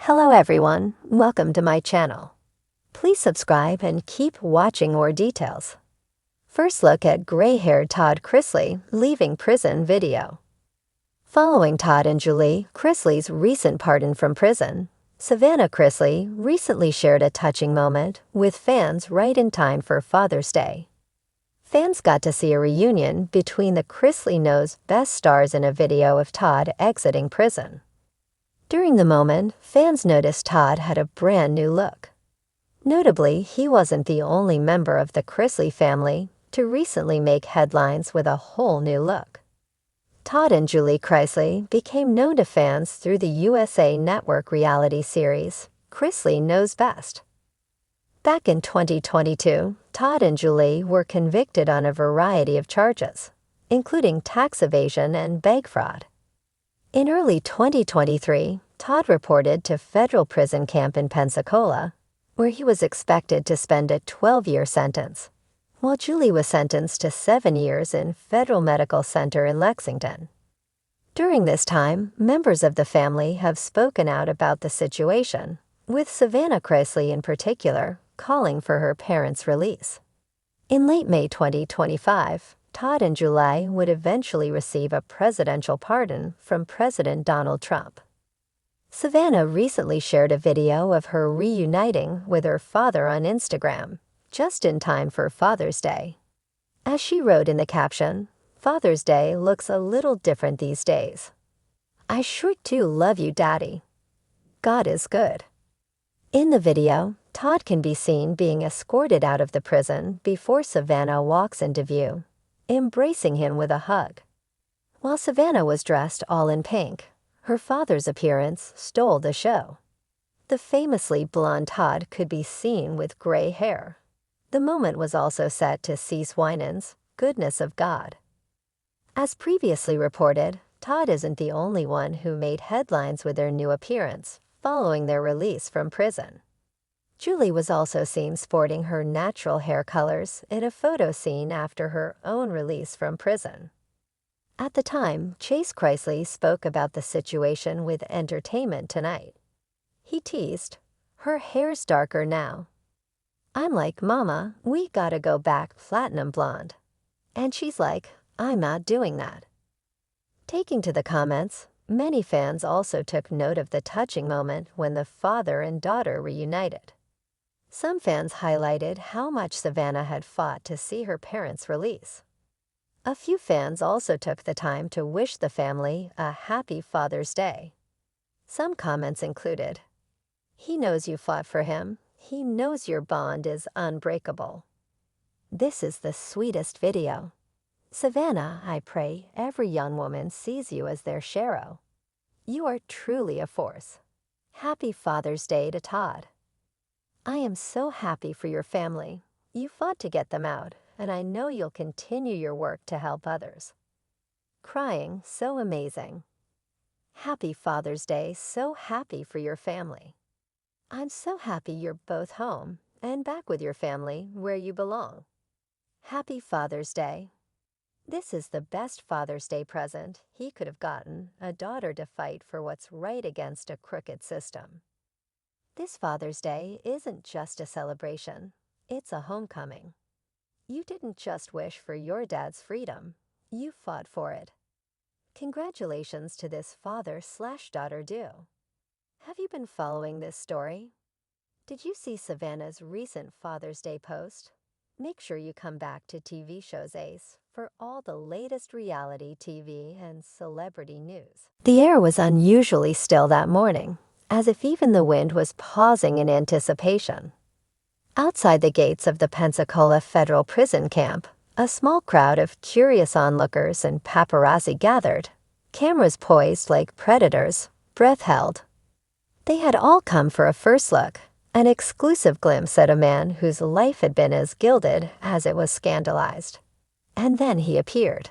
Hello everyone, welcome to my channel. Please subscribe and keep watching more details. First look at gray-haired Todd Chrisley leaving prison video. Following Todd and Julie Chrisley's recent pardon from prison, Savannah Chrisley recently shared a touching moment with fans right in time for Father's Day. Fans got to see a reunion between the Chrisley Knows Best stars in a video of Todd exiting prison. During the moment, fans noticed Todd had a brand new look. Notably, he wasn't the only member of the Chrisley family to recently make headlines with a whole new look. Todd and Julie Chrisley became known to fans through the USA Network reality series, Chrisley Knows Best. Back in 2022, Todd and Julie were convicted on a variety of charges, including tax evasion and bank fraud. In early 2023, Todd reported to federal prison camp in Pensacola, where he was expected to spend a 12-year sentence, while Julie was sentenced to 7 years in Federal Medical Center in Lexington. During this time, members of the family have spoken out about the situation, with Savannah Chrisley in particular calling for her parents' release. In late May 2025, Todd and Julie would eventually receive a presidential pardon from President Donald Trump. Savannah recently shared a video of her reuniting with her father on Instagram, just in time for Father's Day. As she wrote in the caption, "Father's Day looks a little different these days. I sure do love you, Daddy. God is good." In the video, Todd can be seen being escorted out of the prison before Savannah walks into view, embracing him with a hug. While Savannah was dressed all in pink, her father's appearance stole the show. The famously blonde Todd could be seen with gray hair. The moment was also set to Cease Winans' Goodness of God. As previously reported, Todd isn't the only one who made headlines with their new appearance following their release from prison. Julie was also seen sporting her natural hair colors in a photo seen after her own release from prison. At the time, Chase Chrisley spoke about the situation with Entertainment Tonight. He teased, "Her hair's darker now. I'm like, Mama, we gotta go back platinum blonde." And she's like, "I'm not doing that." Taking to the comments, many fans also took note of the touching moment when the father and daughter reunited. Some fans highlighted how much Savannah had fought to see her parents' release. A few fans also took the time to wish the family a happy Father's Day. Some comments included, "He knows you fought for him. He knows your bond is unbreakable. This is the sweetest video. Savannah, I pray every young woman sees you as their Shero. You are truly a force. Happy Father's Day to Todd. I am so happy for your family. You fought to get them out, and I know you'll continue your work to help others. Crying, so amazing. Happy Father's Day, so happy for your family. I'm so happy you're both home and back with your family where you belong. Happy Father's Day. This is the best Father's Day present he could have gotten, a daughter to fight for what's right against a crooked system. This Father's Day isn't just a celebration, it's a homecoming. You didn't just wish for your dad's freedom, you fought for it. Congratulations to this father/daughter duo. Have you been following this story? Did you see Savannah's recent Father's Day post? Make sure you come back to TV Shows Ace for all the latest reality TV and celebrity news. The air was unusually still that morning, as if even the wind was pausing in anticipation. Outside the gates of the Pensacola Federal Prison Camp, a small crowd of curious onlookers and paparazzi gathered, cameras poised like predators, breath held. They had all come for a first look, an exclusive glimpse at a man whose life had been as gilded as it was scandalized. And then he appeared.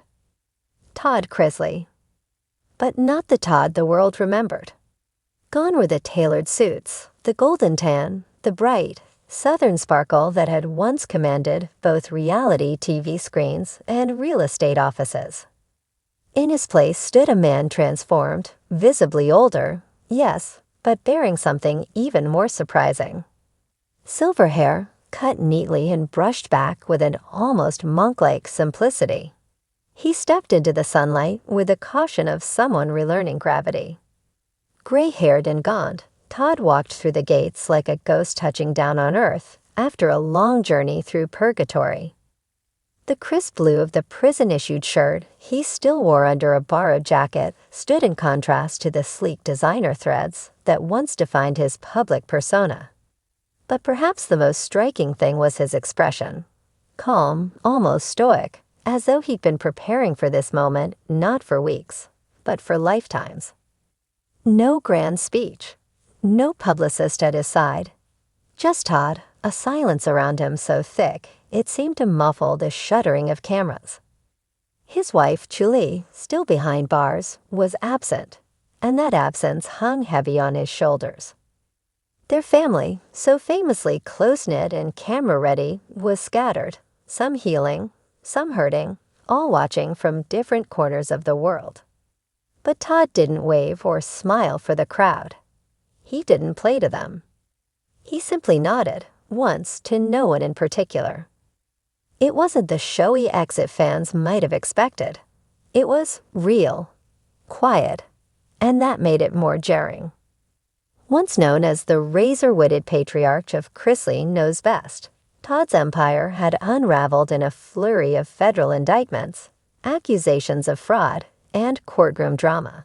Todd Chrisley. But not the Todd the world remembered. Gone were the tailored suits, the golden tan, the bright, southern sparkle that had once commanded both reality TV screens and real estate offices. In his place stood a man transformed, visibly older, yes, but bearing something even more surprising. Silver hair, cut neatly and brushed back with an almost monk-like simplicity. He stepped into the sunlight with the caution of someone relearning gravity. Gray-haired and gaunt, Todd walked through the gates like a ghost touching down on Earth after a long journey through purgatory. The crisp blue of the prison-issued shirt he still wore under a borrowed jacket stood in contrast to the sleek designer threads that once defined his public persona. But perhaps the most striking thing was his expression. Calm, almost stoic, as though he'd been preparing for this moment not for weeks, but for lifetimes. No grand speech. No publicist at his side. Just Todd, a silence around him so thick it seemed to muffle the shuddering of cameras. His wife, Sheila, still behind bars, was absent, and that absence hung heavy on his shoulders. Their family, so famously close-knit and camera-ready, was scattered, some healing, some hurting, all watching from different corners of the world. But Todd didn't wave or smile for the crowd. He didn't play to them. He simply nodded, once, to no one in particular. It wasn't the showy exit fans might have expected. It was real, quiet, and that made it more jarring. Once known as the razor-witted patriarch of Chrisley Knows Best, Todd's empire had unraveled in a flurry of federal indictments, accusations of fraud, and courtroom drama.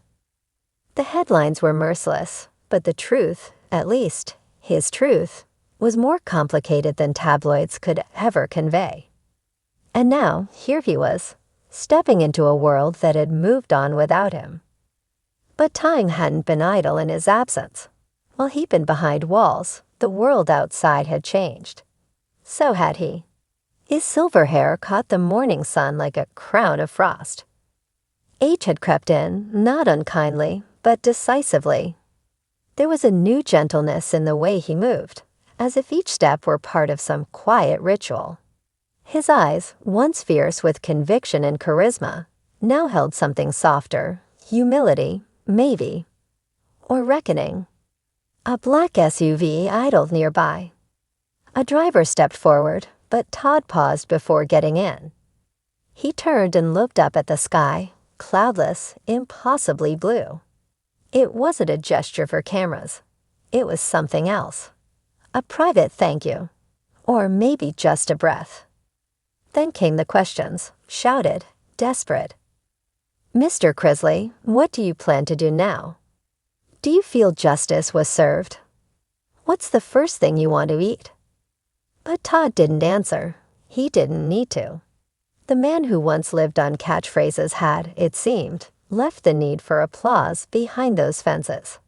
The headlines were merciless, but the truth, at least his truth, was more complicated than tabloids could ever convey. And now, here he was, stepping into a world that had moved on without him. But time hadn't been idle in his absence. While he'd been behind walls, the world outside had changed. So had he. His silver hair caught the morning sun like a crown of frost. Age had crept in, not unkindly, but decisively. There was a new gentleness in the way he moved, as if each step were part of some quiet ritual. His eyes, once fierce with conviction and charisma, now held something softer, humility, maybe, or reckoning. A black SUV idled nearby. A driver stepped forward, but Todd paused before getting in. He turned and looked up at the sky, cloudless, impossibly blue. It wasn't a gesture for cameras. It was something else. A private thank you. Or maybe just a breath. Then came the questions, shouted, desperate. "Mr. Chrisley, what do you plan to do now? Do you feel justice was served? What's the first thing you want to eat?" But Todd didn't answer. He didn't need to. The man who once lived on catchphrases had, it seemed, left the need for applause behind those fences.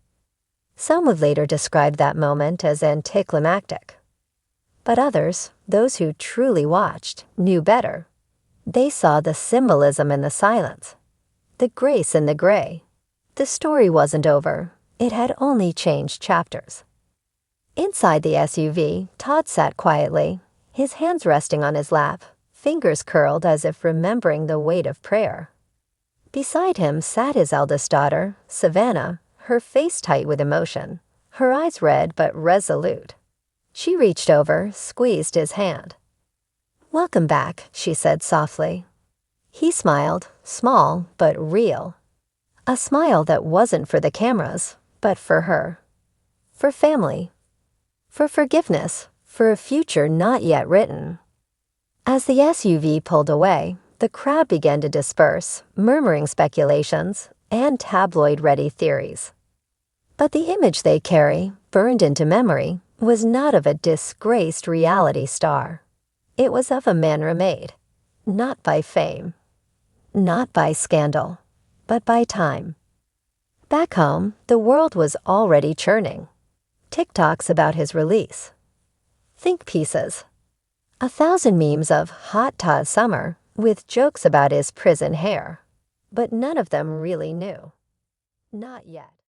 Some would later describe that moment as anticlimactic. But others, those who truly watched, knew better. They saw the symbolism in the silence, the grace in the gray. The story wasn't over. It had only changed chapters. Inside the SUV, Todd sat quietly, his hands resting on his lap, fingers curled as if remembering the weight of prayer. Beside him sat his eldest daughter, Savannah, her face tight with emotion, her eyes red but resolute. She reached over, squeezed his hand. "Welcome back," she said softly. He smiled, small but real. A smile that wasn't for the cameras, but for her. For family. For forgiveness, for a future not yet written. As the SUV pulled away, the crowd began to disperse, murmuring speculations and tabloid-ready theories. But the image they carry, burned into memory, was not of a disgraced reality star. It was of a man remade, not by fame, not by scandal, but by time. Back home, the world was already churning. TikToks about his release. Think pieces. 1,000 memes of Hot Todd Summer with jokes about his prison hair. But none of them really new. Not yet.